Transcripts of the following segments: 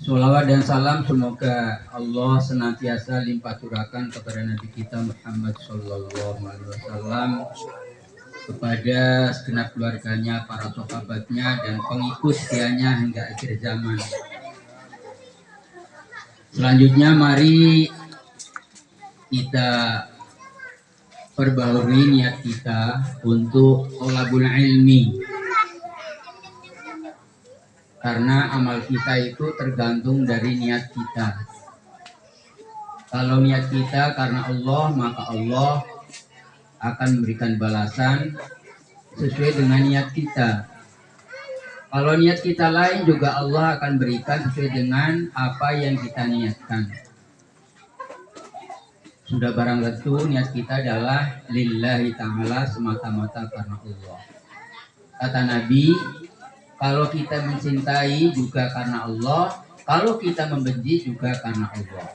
Sholawat dan salam semoga Allah senantiasa limpah curahkan kepada Nabi kita Muhammad Sallallahu Alaihi Wasallam, kepada segenap keluarganya, para sahabatnya, dan pengikut setianya hingga akhir zaman. Selanjutnya mari kita perbaharui niat kita untuk thalabul ilmi, karena amal kita itu tergantung dari niat kita. Kalau niat kita karena Allah, maka Allah akan memberikan balasan sesuai dengan niat kita. Kalau niat kita lain juga Allah akan berikan sesuai dengan apa yang kita niatkan. Sudah barang tentu niat kita adalah lillahi ta'ala, semata-mata karena Allah. Kata Nabi, kalau kita mencintai juga karena Allah, kalau kita membenci juga karena Allah.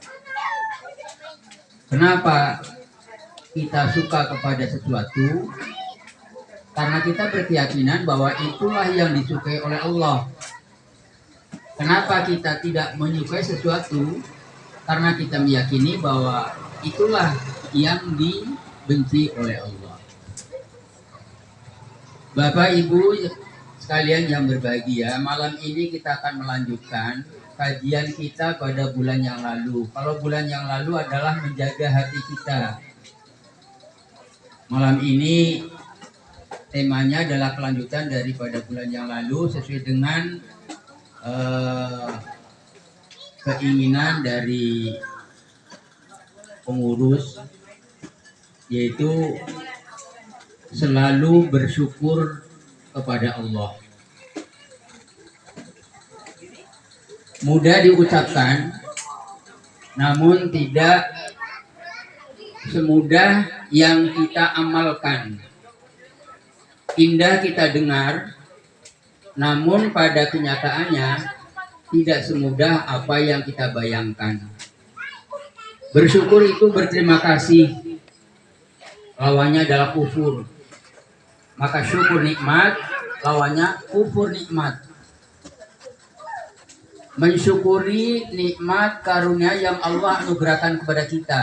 Kenapa kita suka kepada sesuatu? Karena kita berkeyakinan bahwa itulah yang disukai oleh Allah. Kenapa kita tidak menyukai sesuatu? Karena kita meyakini bahwa itulah yang dibenci oleh Allah. Bapak Ibu sekalian yang berbahagia, malam ini kita akan melanjutkan kajian kita pada bulan yang lalu. Kalau bulan yang lalu adalah menjaga hati kita. Malam ini temanya adalah kelanjutan daripada bulan yang lalu sesuai dengan keinginan dari pengurus, yaitu selalu bersyukur kepada Allah. Mudah diucapkan, namun tidak semudah yang kita amalkan. Indah kita dengar, namun pada kenyataannya tidak semudah apa yang kita bayangkan. Bersyukur itu berterima kasih, lawannya adalah kufur. Maka syukur nikmat, lawannya kufur nikmat. Mensyukuri nikmat karunia yang Allah anugerahkan kepada kita,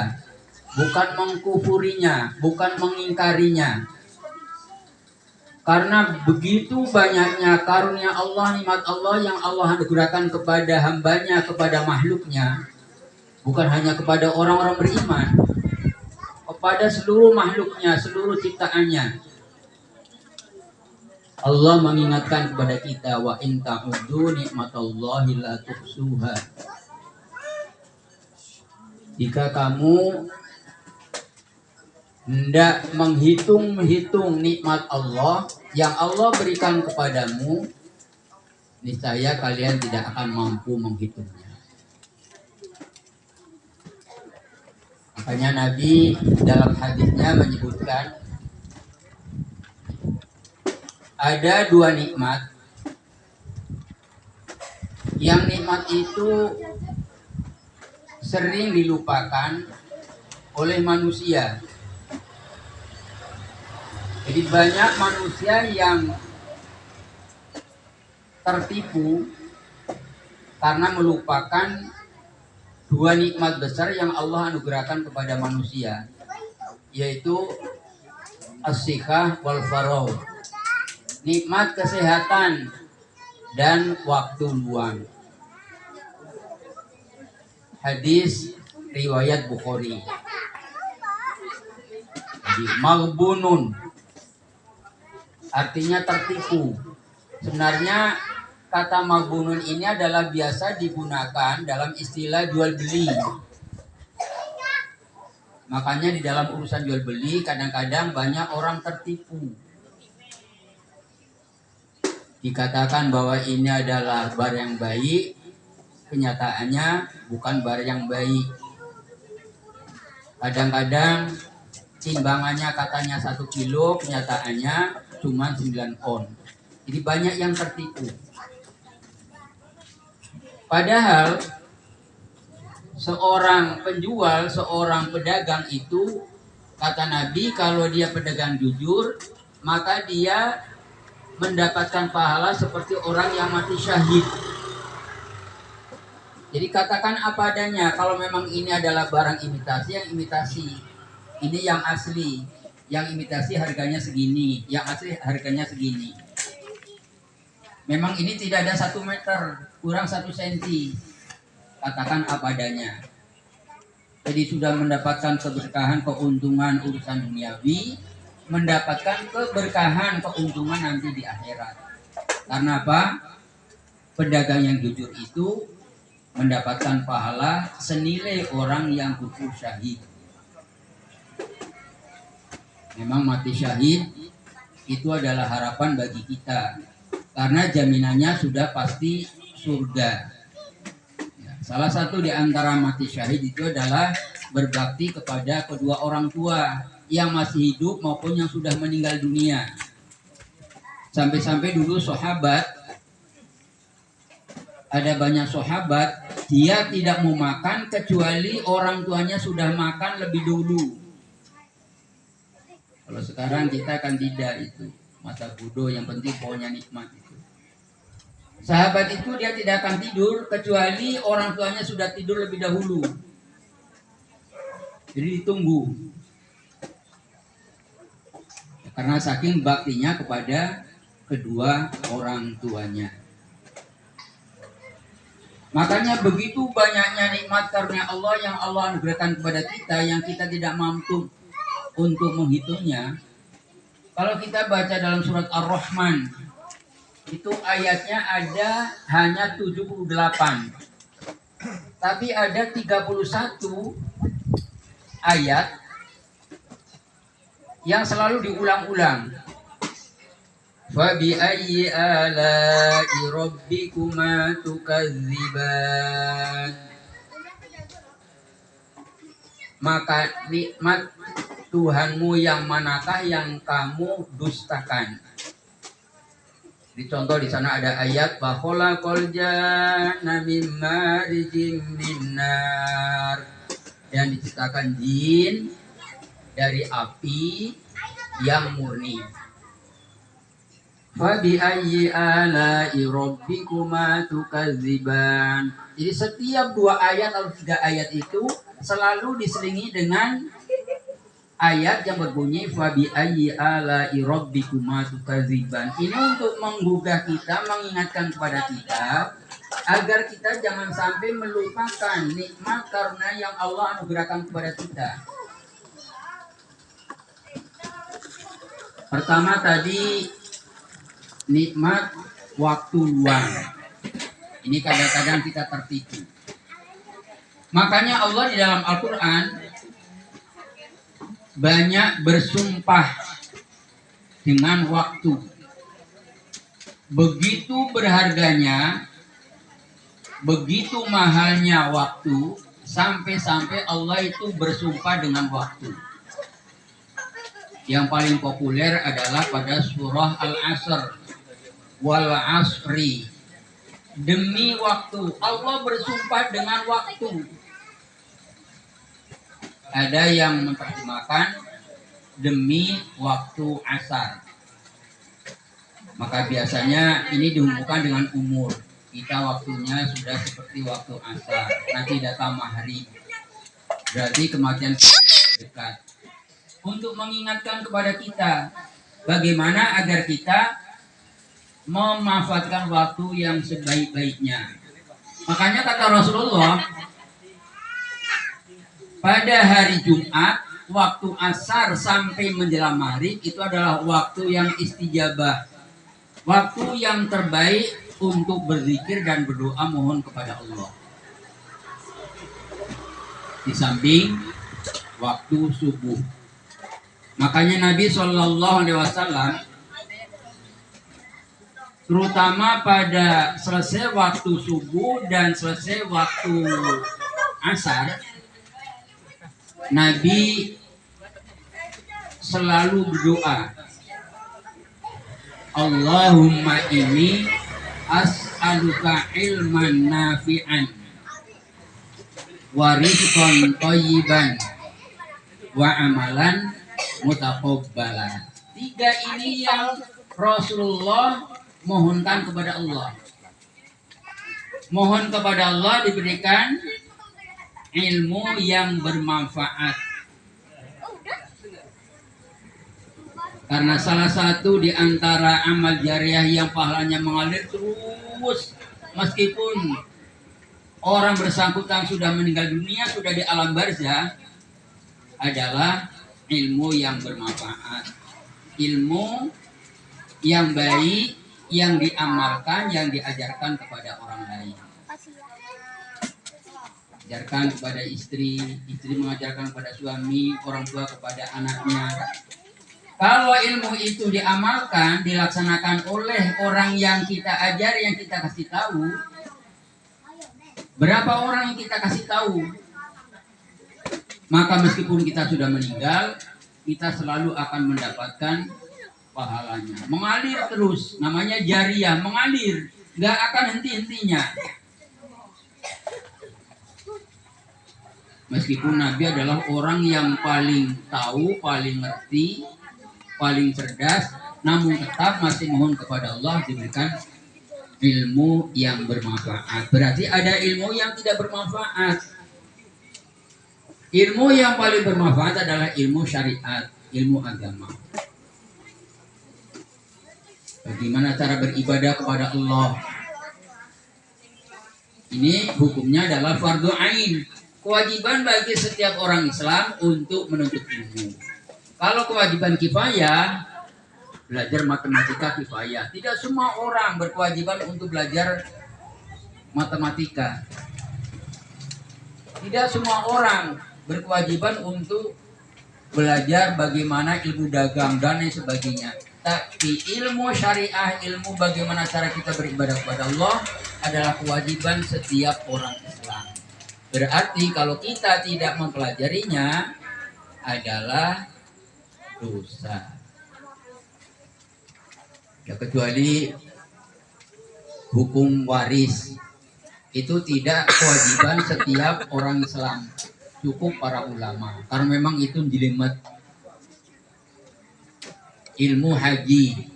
bukan mengkufurinya, bukan mengingkarinya. Karena begitu banyaknya karunia Allah, nikmat Allah yang Allah anugerahkan kepada hambanya, kepada makhluknya, bukan hanya kepada orang-orang beriman, kepada seluruh makhluknya, seluruh ciptaannya. Allah mengingatkan kepada kita, wa in ta'uddu nikmatallahi la tuhsuha. Jika kamu hendak menghitung nikmat Allah yang Allah berikan kepadamu, niscaya kalian tidak akan mampu menghitungnya. Makanya Nabi dalam hadisnya menyebutkan ada dua nikmat. Yang nikmat itu sering dilupakan oleh manusia. Jadi banyak manusia yang tertipu karena melupakan dua nikmat besar yang Allah anugerahkan kepada manusia, yaitu as-sihah wal faragh, nikmat kesehatan dan waktu luang. Hadis riwayat Bukhari. Jadi maghbunun artinya tertipu. Sebenarnya kata maghbunun ini adalah biasa digunakan dalam istilah jual beli. Makanya di dalam urusan jual beli kadang-kadang banyak orang tertipu. Dikatakan bahwa ini adalah barang yang baik, kenyataannya bukan barang yang baik. Kadang-kadang timbangannya katanya 1 kilo, kenyataannya cuma 9 on. Jadi banyak yang tertipu. Padahal seorang penjual, seorang pedagang itu, kata Nabi, kalau dia pedagang jujur, maka dia mendapatkan pahala seperti orang yang mati syahid. Jadi katakan apa adanya. Kalau memang ini adalah barang imitasi, yang imitasi. Ini yang asli. Yang imitasi harganya segini, yang asli harganya segini. Memang ini tidak ada 1 meter, kurang 1 senti. Katakan apa adanya. Jadi sudah mendapatkan keberkahan, keuntungan urusan duniawi, mendapatkan keberkahan, keuntungan nanti di akhirat. Karena apa? Pedagang yang jujur itu mendapatkan pahala senilai orang yang gugur syahid. Memang mati syahid itu adalah harapan bagi kita, karena jaminannya sudah pasti surga. Ya, salah satu di antara mati syahid itu adalah berbakti kepada kedua orang tua yang masih hidup maupun yang sudah meninggal dunia. Sampai-sampai dulu sahabat, ada banyak sahabat, dia tidak mau makan kecuali orang tuanya sudah makan lebih dulu. Kalau sekarang kita kan tidak itu. Masa bodoh, yang penting pokoknya nikmat itu. Sahabat itu dia tidak akan tidur kecuali orang tuanya sudah tidur lebih dahulu. Jadi ditunggu. Karena saking baktinya kepada kedua orang tuanya. Makanya begitu banyaknya nikmat karunia Allah yang Allah anugerahkan kepada kita yang kita tidak mampu untuk menghitungnya. Kalau kita baca dalam surat Ar-Rahman, itu ayatnya ada hanya 78. Tapi ada 31 ayat yang selalu diulang-ulang. Fa bi ayyi ala'i rabbikuma tukadziban. Maka nikmat Tuhanmu yang manakah yang kamu dustakan? Di contoh di sana ada ayat bahwa kolja mimma minar, yang diciptakan jin dari api yang murni. Fa bi ayyi ala'i rabbikuma tukadziban. Jadi setiap 2 ayat atau 3 ayat itu selalu diselingi dengan ayat yang berbunyi fa bi ayyi ala'i rabbikuma tukadziban. Ini untuk menggugah kita, mengingatkan kepada kita agar kita jangan sampai melupakan nikmat karena yang Allah anugerahkan kepada kita. Pertama tadi nikmat waktu luang. Ini kadang-kadang kita tertipu. Makanya Allah di dalam Al-Quran banyak bersumpah dengan waktu. Begitu berharganya, begitu mahalnya waktu, sampai-sampai Allah itu bersumpah dengan waktu. Yang paling populer adalah pada surah Al-Asr. Wal asri, demi waktu. Allah bersumpah dengan waktu. Ada yang menerjemahkan demi waktu asar. Maka biasanya ini dihubungkan dengan umur. Kita waktunya sudah seperti waktu asar. Nanti datang maghrib. Berarti kematian dekat. Untuk mengingatkan kepada kita bagaimana agar kita memanfaatkan waktu yang sebaik-baiknya. Makanya kata Rasulullah, pada hari Jumat, waktu asar sampai menjelang maghrib itu adalah waktu yang istijabah. Waktu yang terbaik untuk berzikir dan berdoa mohon kepada Allah. Di samping waktu subuh. Makanya Nabi SAW terutama pada selesai waktu subuh dan selesai waktu asar, Nabi selalu berdoa, Allahumma inni as'aluka ilman nafi'an wa rizqan thayyiban wa amalan mutaqabbalan. 3 ini yang Rasulullah mohonkan kepada Allah. Mohon kepada Allah diberikan ilmu yang bermanfaat. Karena salah satu di antara amal jariah yang pahalanya mengalir terus meskipun orang bersangkutan sudah meninggal dunia, sudah di alam barzah, adalah ilmu yang bermanfaat. Ilmu yang baik, yang diamalkan, yang diajarkan kepada orang lain. Ajarkan kepada istri, istri mengajarkan kepada suami, orang tua kepada anaknya. Kalau ilmu itu diamalkan, dilaksanakan oleh orang yang kita ajar, yang kita kasih tahu, berapa orang yang kita kasih tahu, maka meskipun kita sudah meninggal, kita selalu akan mendapatkan pahalanya. Mengalir terus, namanya jariah, mengalir, nggak akan henti-hentinya. Meskipun Nabi adalah orang yang paling tahu, paling ngerti, paling cerdas, namun tetap masih mohon kepada Allah diberikan ilmu yang bermanfaat. Berarti ada ilmu yang tidak bermanfaat. Ilmu yang paling bermanfaat adalah ilmu syariat, ilmu agama. Bagaimana cara beribadah kepada Allah? Ini hukumnya adalah fardu ain. Kewajiban bagi setiap orang Islam untuk menuntut ilmu. Kalau kewajiban kifayah, belajar matematika kifayah. Tidak semua orang berkewajiban untuk belajar matematika. Tidak semua orang berkewajiban untuk belajar bagaimana ilmu dagang dan lain sebagainya. Tapi ilmu syariah, ilmu bagaimana cara kita beribadah kepada Allah adalah kewajiban setiap orang Islam. Berarti kalau kita tidak mempelajarinya adalah dosa. Ya, kecuali hukum waris itu tidak kewajiban setiap orang Islam, cukup para ulama. Karena memang itu jelimet. Ilmu haji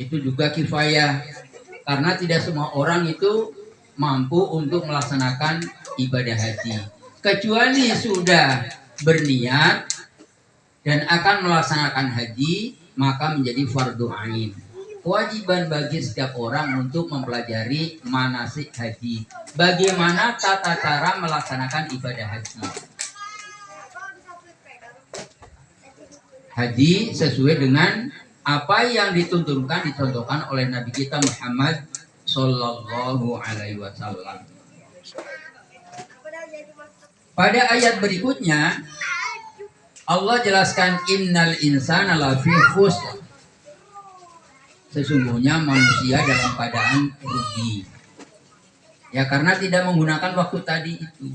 itu juga kifayah, karena tidak semua orang itu mampu untuk melaksanakan ibadah haji. Kecuali sudah berniat dan akan melaksanakan haji, maka menjadi fardu ain. Kewajiban bagi setiap orang untuk mempelajari manasik haji. Bagaimana tata cara melaksanakan ibadah haji. Haji sesuai dengan apa yang dicontohkan oleh Nabi kita Muhammad Sallallahu Alaihi Wasallam. Pada ayat berikutnya Allah jelaskan innal insana lafi khusr. Sesungguhnya manusia dalam keadaan rugi. Ya, karena tidak menggunakan waktu tadi itu.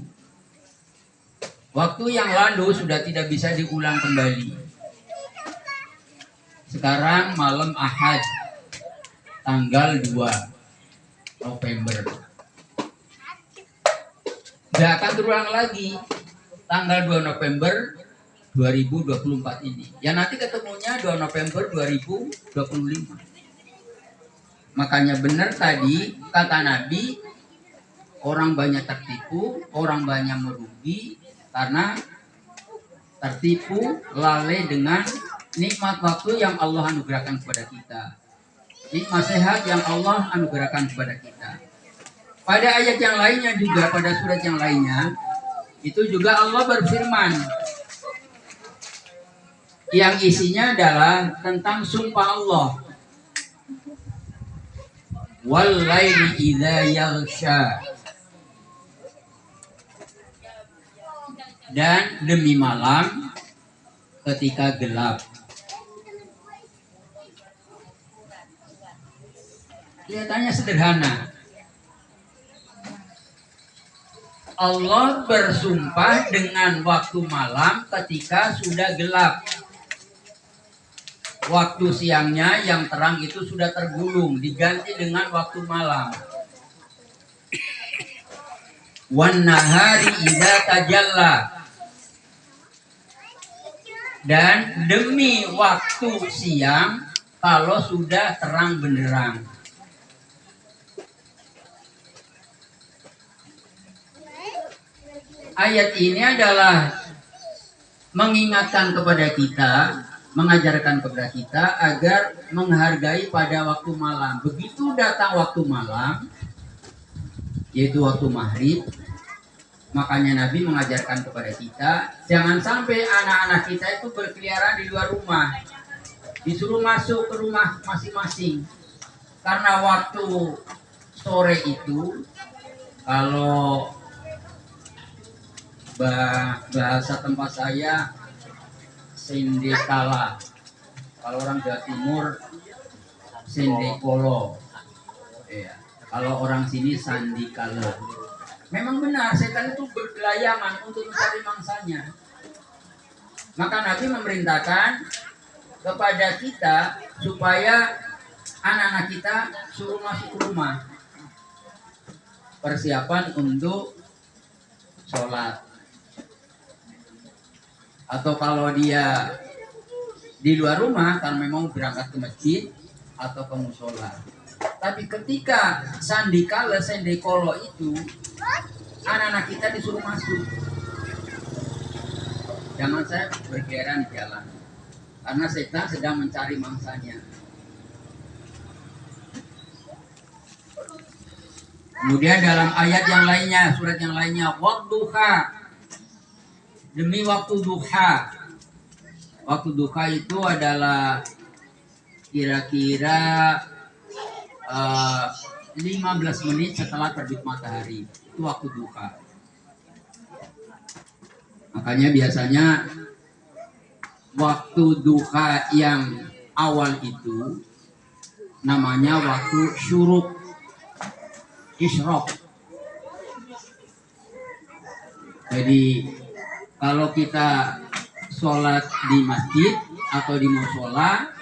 Waktu yang lalu sudah tidak bisa diulang kembali. Sekarang malam Ahad tanggal 2 November. Tidak akan terulang lagi tanggal 2 November 2024 ini. Ya nanti ketemunya 2 November 2025. Makanya benar tadi kata Nabi, orang banyak tertipu, orang banyak merugi karena tertipu lalai dengan nikmat waktu yang Allah anugerahkan kepada kita. Nikmat sehat yang Allah anugerahkan kepada kita. Pada ayat yang lainnya juga, pada surat yang lainnya, itu juga Allah berfirman yang isinya adalah tentang sumpah Allah. Wal laili idza yaghsha. Dan demi malam ketika gelap. Kelihatannya sederhana. Allah bersumpah dengan waktu malam ketika sudah gelap. Waktu siangnya yang terang itu sudah tergulung, diganti dengan waktu malam. Wan nahari idza tajalla. Dan demi waktu siang kalau sudah terang benderang. ayat ini adalah mengingatkan kepada kita, mengajarkan kepada kita agar menghargai pada waktu malam. Begitu datang waktu malam, yaitu waktu maghrib, makanya Nabi mengajarkan kepada kita, jangan sampai anak-anak kita itu berkeliaran di luar rumah, disuruh masuk ke rumah masing-masing. Karena waktu sore itu, kalau bahasa tempat saya sendekala, kalau orang Jawa Timur sendekolo, ya. Kalau orang sini sandikala. Memang benar setan itu bergelayangan untuk mencari mangsanya. Maka Nabi memerintahkan kepada kita supaya anak-anak kita suruh masuk ke rumah, persiapan untuk sholat. Atau kalau dia di luar rumah kan memang berangkat ke masjid atau ke musola. Tapi ketika sandikala sendekolo itu, anak-anak kita disuruh masuk. Jangan saya berkeliaran di jalan, karena setan sedang mencari mangsanya. Kemudian dalam ayat yang lainnya, surat yang lainnya, wadduha, demi waktu duha. Waktu duha itu adalah kira-kira 15 menit setelah terbit matahari. Itu waktu duha. Makanya biasanya waktu duha yang awal itu namanya waktu syuruk, isyraq. Jadi kalau kita sholat di masjid atau di musola,